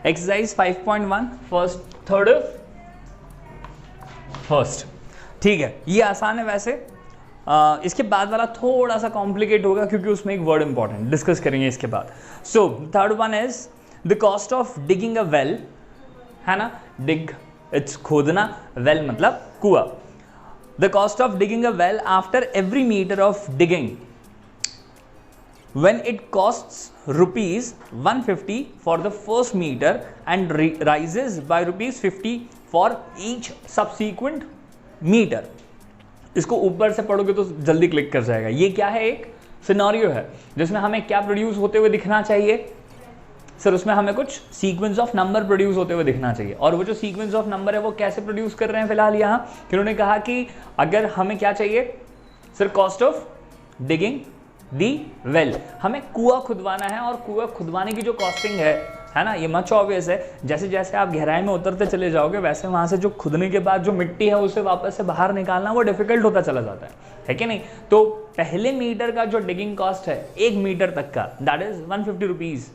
Exercise 5.1 first, ठीक है, ये आसान है वैसे। इसके बाद वाला थोड़ा सा कॉम्प्लिकेट होगा क्योंकि उसमें एक वर्ड इंपॉर्टेंट डिस्कस करेंगे इसके बाद। So third one is the cost of digging a well, है ना, डिग इट्स खोदना, वेल मतलब कुआं। The cost of digging a well after every metre of digging when it costs rupees 150 for the first meter and rises by rupees 50 for each subsequent meter। इसको ऊपर से पढ़ोगे तो जल्दी क्लिक कर जाएगा। ये क्या है, एक सिनेरियो है जिसमें हमें क्या प्रोड्यूस होते हुए दिखना चाहिए सर, उसमें हमें कुछ सीक्वेंस ऑफ नंबर प्रोड्यूस होते हुए दिखना चाहिए। और वो जो सीक्वेंस ऑफ नंबर है वो कैसे प्रोड्यूस कर रहे हैं फिलहाल यहाँ, कि उन्होंने कहा कि अगर हमें क्या चाहिए sir, cost of digging the well, हमें कुआं खुदवाना है और कुआं खुदवाने की जो कॉस्टिंग है ना, ये मच ऑब्वियस है। जैसे जैसे आप गहराई में उतरते चले जाओगे वैसे वहां से जो खुदने के बाद जो मिट्टी है उसे वापस से बाहर निकालना वो डिफिकल्ट होता चला जाता है कि नहीं। तो पहले मीटर का जो डिगिंग कॉस्ट है 1 मीटर तक का, दैट इज 150 रुपीज।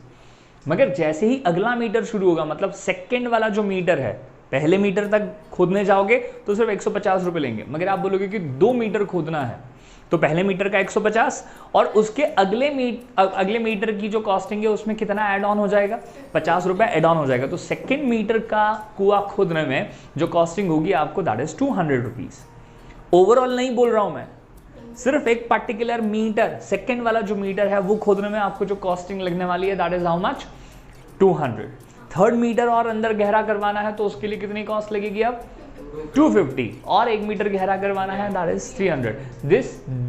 मगर जैसे ही अगला मीटर शुरू होगा, मतलब सेकेंड वाला जो मीटर है, पहले मीटर तक खोदने जाओगे तो सिर्फ 150 रुपए लेंगे। मगर आप बोलोगे कि 2 मीटर खोदना है तो पहले मीटर का 150 और उसके अगले मीटर की जो कॉस्टिंग है उसमें कितना ऐड ऑन हो जाएगा, 50 रुपए ऐड ऑन हो जाएगा। तो सेकेंड मीटर का कुआं खोदने में जो कॉस्टिंग होगी आपको, दैट इज 200 रुपीज। ओवरऑल नहीं बोल रहा हूं मैं, सिर्फ एक पर्टिकुलर मीटर, सेकेंड वाला जो मीटर है वो खोदने में आपको जो कॉस्टिंग लगने वाली है, that is how much, 200। Third metre और अंदर गहरा करवाना है तो उसके लिए कितनी कॉस्ट लगेगी अब, 250, और 1 मीटर गहरा करवाना है, that is 300।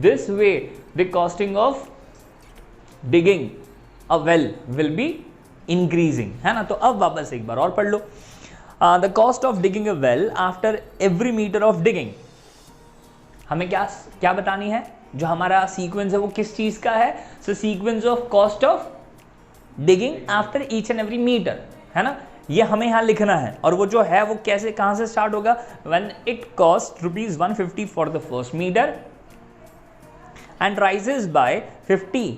This way the costing of digging a well will be increasing, है ना। तो अब वापस एक बार और पढ़ लो, the cost of digging a well after every metre of digging. हमें क्या बतानी है, जो हमारा सीक्वेंस है वो किस चीज का है, so sequence of cost of digging after each and every metre, है ना, ये हमें यहां लिखना है। और वो जो है वो कैसे, कहां से स्टार्ट होगा, when it cost rupees 150 for the first metre and rises by 50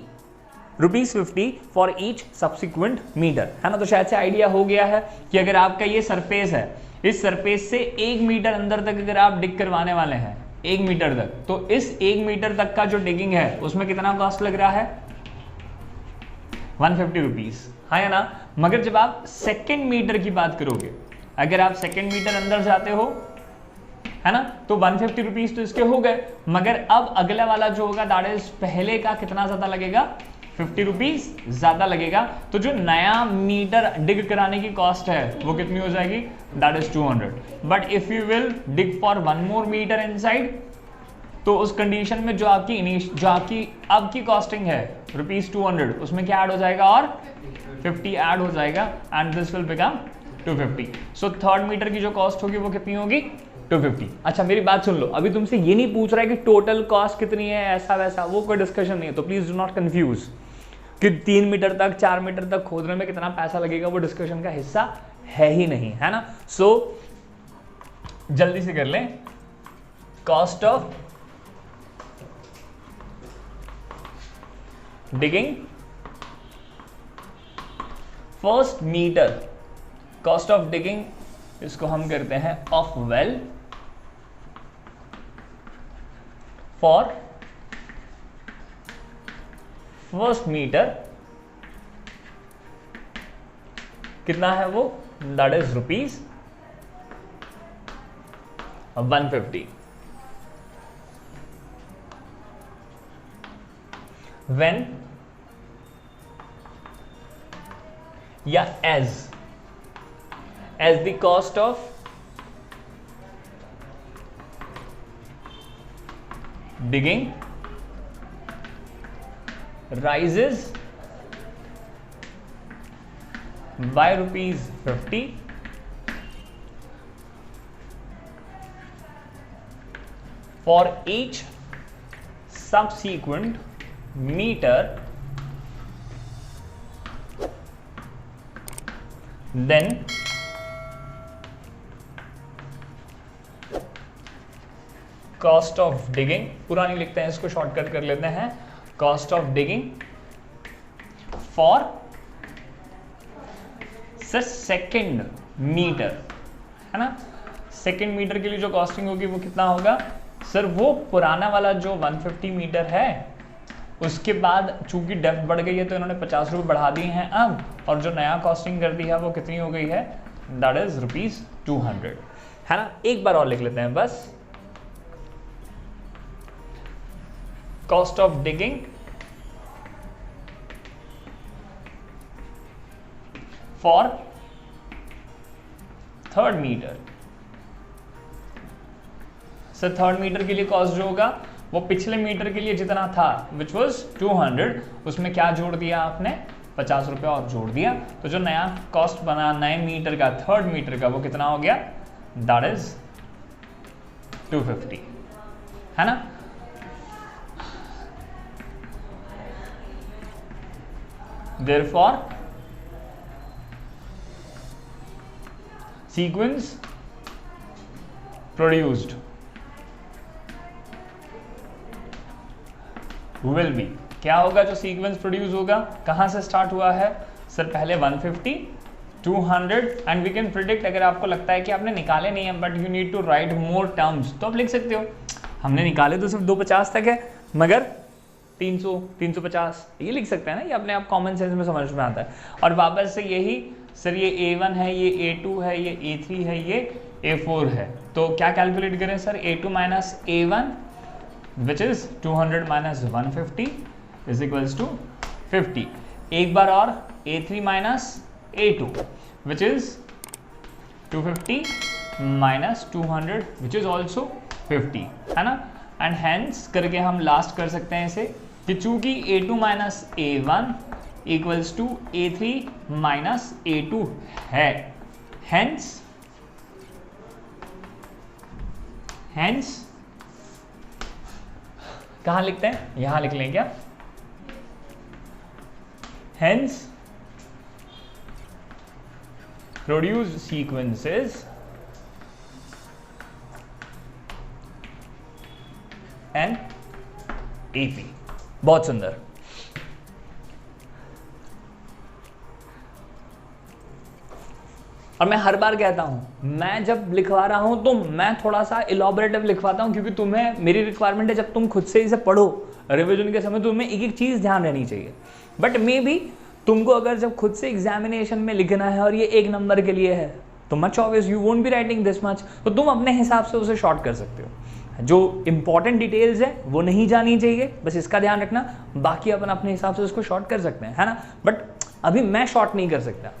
for each subsequent metre, है ना। तो शायद से आइडिया हो गया है कि अगर आपका ये सरफेस है, इस सरफेस से 1 मीटर अंदर तक अगर आप डिग करवाने वाले हैं, 1 मीटर तक, तो इस 1 मीटर तक का जो डिगिंग है उसमें कितना कॉस्ट लग रहा है, 150 रुपीज, हाँ या ना। मगर जब आप सेकेंड मीटर की बात करोगे, अगर आप सेकेंड मीटर अंदर जाते हो, है ना, तो 150 रुपीज तो इसके हो गए। मगर अब अगला वाला जो होगा, दैट इज पहले का कितना ज्यादा लगेगा, 50 रुपीज ज्यादा लगेगा। तो जो नया मीटर डिग कराने की कॉस्ट है वो कितनी हो जाएगी, that is 200। But if you will dig for 1 more metre inside, तो उस कंडीशन में जो आपकी अब की कॉस्टिंग है रुपीज 200, उसमें क्या ऐड हो जाएगा, और 50 ऐड हो जाएगा, and this will become 250। So third metre की जो कॉस्ट होगी वो कितनी होगी, 250। अच्छा मेरी बात सुन लो, अभी तुमसे ये नहीं पूछ रहा है कि टोटल कॉस्ट कितनी है, ऐसा वैसा, वो कोई डिस्कशन नहीं है। तो प्लीज डू नॉट कंफ्यूज कि 3 मीटर तक 4 मीटर तक खोदने में कितना पैसा लगेगा, वो डिस्कशन का हिस्सा है ही नहीं, है ना। सो जल्दी से कर लें, cost of digging first metre, cost of digging, इसको हम करते हैं of well for first metre, कितना है वो, दैट इज रुपीज 150। when या as the cost of digging rises by rupees 50 for each subsequent meter, then cost of digging, पूरा नहीं लिखते हैं इसको, शॉर्टकट कर लेते हैं, cost of digging for sir second metre, है ना, सेकेंड मीटर के लिए जो कॉस्टिंग होगी वो कितना होगा सर, वो पुराना वाला जो 150 मीटर है उसके बाद चूंकि डेप्थ बढ़ गई है तो इन्होंने 50 रुपये बढ़ा दिए हैं अब, और जो नया कॉस्टिंग कर दी है वो कितनी हो गई है, दैट इज ₹200, है ना। एक बार और लिख लेते हैं बस, cost of digging for third metre. Sir third metre के लिए कॉस्ट जो होगा वो पिछले मीटर के लिए जितना था विच वॉज 200, उसमें क्या जोड़ दिया आपने, 50 रुपये और जोड़ दिया, तो जो नया कॉस्ट बना नए मीटर का, थर्ड मीटर का, वो कितना हो गया, दैट इज 250, है ना। Therefore sequence produced will be, क्या होगा जो सीक्वेंस प्रोड्यूस होगा, कहां से स्टार्ट हुआ है सर, पहले 150, 200 एंड वी कैन प्रिडिक्ट। अगर आपको लगता है कि आपने निकाले नहीं है but you need to write more terms तो आप लिख सकते हो, हमने निकाले तो सिर्फ 250 तक है मगर 300, 350 ये लिख सकते हैं ना, ये अपने आप कॉमन सेंस में समझ में आता है। और वापस से यही सर, ये A1 है, ये A2 है, ये A3 है, ये A4 है, तो क्या कैलकुलेट करें sir, A2 minus A1 which is 200 minus 150 is equals to 50। एक बार और A3 minus A2 which is 250 minus 200 which is also 50, है ना। एंड हैंस करके हम लास्ट कर सकते हैं इसे कि चूंकि A2 minus A1 equals to A3 minus A2 है, हैंस कहाँ लिखते हैं, यहां लिख लें क्या, hence produce sequences and AP। बहुत सुंदर। और मैं हर बार कहता हूं, मैं जब लिखवा रहा हूं तो मैं थोड़ा सा इलॉबरेटिव लिखवाता हूं क्योंकि तुम्हें, मेरी रिक्वायरमेंट है जब तुम खुद से इसे पढ़ो रिवीजन के समय तुम्हें एक एक चीज ध्यान रहनी चाहिए। बट मे बी तुमको अगर जब खुद से एग्जामिनेशन में लिखना है और ये 1 नंबर के लिए है तो much obvious you won't be writing this much, तो तुम अपने हिसाब से उसे शॉर्ट कर सकते हो। जो इंपॉर्टेंट डिटेल्स है वो नहीं जानी चाहिए, बस इसका ध्यान रखना, बाकी अपन अपने हिसाब से उसको शॉर्ट कर सकते हैं, है ना। बट अभी मैं शॉर्ट नहीं कर सकता,